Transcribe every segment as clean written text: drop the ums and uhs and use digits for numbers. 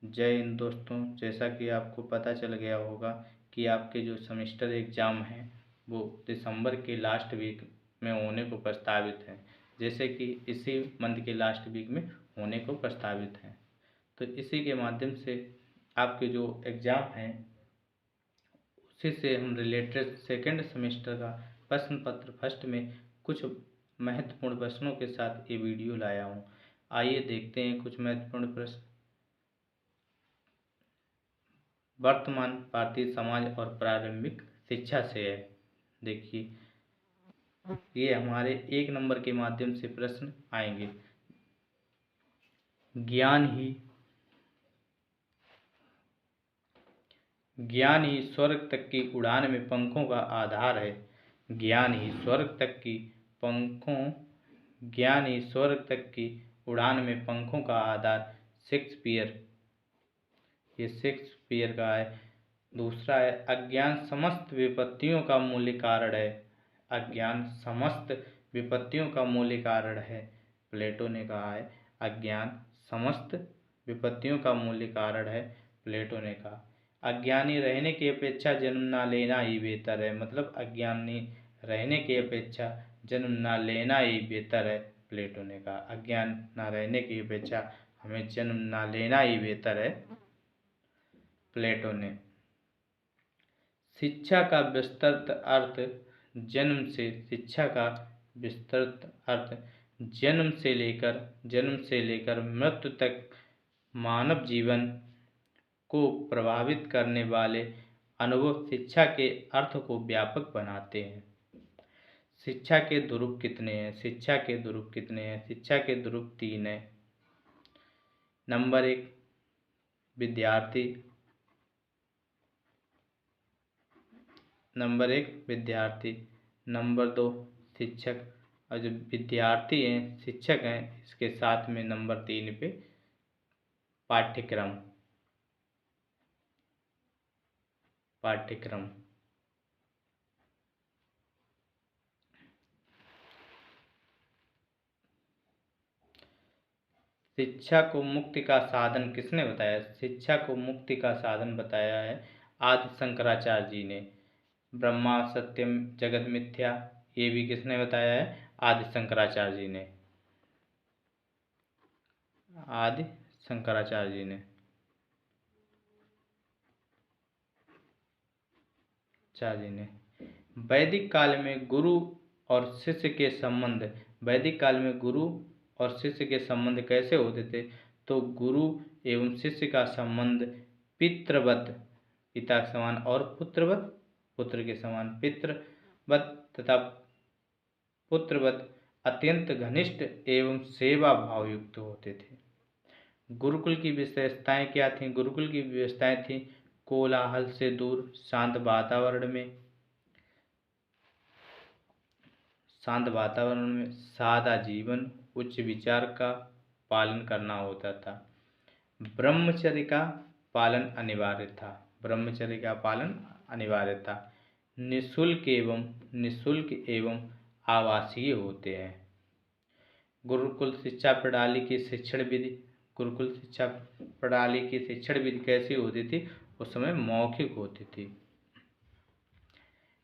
जय हिंद दोस्तों। जैसा कि आपको पता चल गया होगा कि आपके जो सेमेस्टर एग्ज़ाम हैं वो दिसंबर के लास्ट वीक में होने को प्रस्तावित हैं। जैसे कि इसी मंथ के लास्ट वीक में होने को प्रस्तावित हैं, तो इसी के माध्यम से आपके जो एग्ज़ाम हैं उसी से हम रिलेटेड सेकेंड सेमेस्टर का प्रश्न पत्र फर्स्ट में कुछ महत्वपूर्ण प्रश्नों के साथ ये वीडियो लाया हूँ। आइए देखते हैं कुछ महत्वपूर्ण प्रश्न। वर्तमान भारतीय समाज और प्रारंभिक शिक्षा से है। देखिए, ये हमारे 1 नंबर के माध्यम से प्रश्न आएंगे। ज्ञान ही स्वर्ग तक की उड़ान में पंखों का आधार है। ज्ञान ही स्वर्ग तक की उड़ान में पंखों का आधार। शेक्सपियर, ये शेक्सपियर का है। दूसरा है अज्ञान समस्त विपत्तियों का मूल कारण है। अज्ञान समस्त विपत्तियों का मूल कारण है, प्लेटो ने कहा है। अज्ञान समस्त विपत्तियों का मूल कारण है, प्लेटो ने कहा। अज्ञानी रहने की अपेक्षा जन्म ना लेना ही बेहतर है, मतलब अज्ञानी रहने की अपेक्षा जन्म ना लेना ही बेहतर है, प्लेटो ने कहा। अज्ञान ना रहने की अपेक्षा हमें जन्म ना लेना ही बेहतर है, प्लेटो ने। शिक्षा का विस्तृत अर्थ जन्म से लेकर मृत्यु तक मानव जीवन को प्रभावित करने वाले अनुभव शिक्षा के अर्थ को व्यापक बनाते हैं। शिक्षा के ध्रुव कितने हैं? शिक्षा के ध्रुव 3 हैं। नंबर 1 विद्यार्थी, नंबर 2 शिक्षक, और जो विद्यार्थी हैं शिक्षक हैं, इसके साथ में नंबर 3 पे पाठ्यक्रम। शिक्षा को मुक्ति का साधन किसने बताया? शिक्षा को मुक्ति का साधन बताया है आदि शंकराचार्य जी ने। ब्रह्मा सत्यम जगत मिथ्या, ये भी किसने बताया है? आदि शंकराचार्य जी ने। वैदिक काल में गुरु और शिष्य के संबंध कैसे होते थे? तो गुरु एवं शिष्य का संबंध पितृवत, पिता के समान, और पुत्रवत, पुत्र के समान, पितृवत तथा पुत्रवत अत्यंत घनिष्ठ एवं सेवा भाव युक्त होते थे। गुरुकुल की विशेषताएं क्या थीं? गुरुकुल की विशेषताएं थीं कोलाहल से दूर, शांत वातावरण में सादा जीवन, उच्च विचार का पालन करना होता था। ब्रह्मचर्य का पालन अनिवार्य था। निःशुल्क एवं आवासीय होते हैं। गुरुकुल शिक्षा प्रणाली की शिक्षण विधि कैसी होती थी? उस समय मौखिक होती थी।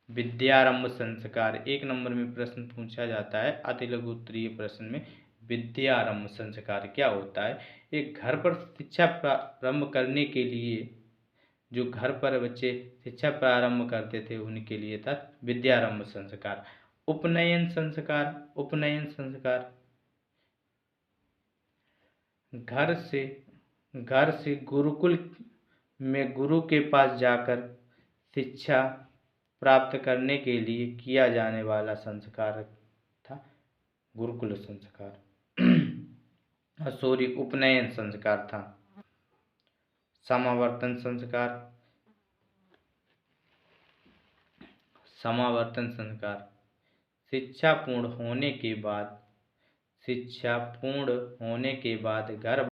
विद्यारंभ संस्कार 1 नंबर में प्रश्न पूछा जाता है अति लघु उत्तरीय प्रश्न में। विद्यारंभ संस्कार क्या होता है? एक घर पर शिक्षा प्रारंभ करने के लिए, जो घर पर बच्चे शिक्षा प्रारंभ करते थे उनके लिए था विद्यारंभ संस्कार। उपनयन संस्कार घर से गुरुकुल में गुरु के पास जाकर शिक्षा प्राप्त करने के लिए किया जाने वाला संस्कार था गुरुकुल संस्कार। उपनयन संस्कार था। समावर्तन संस्कार शिक्षा पूर्ण होने के बाद घर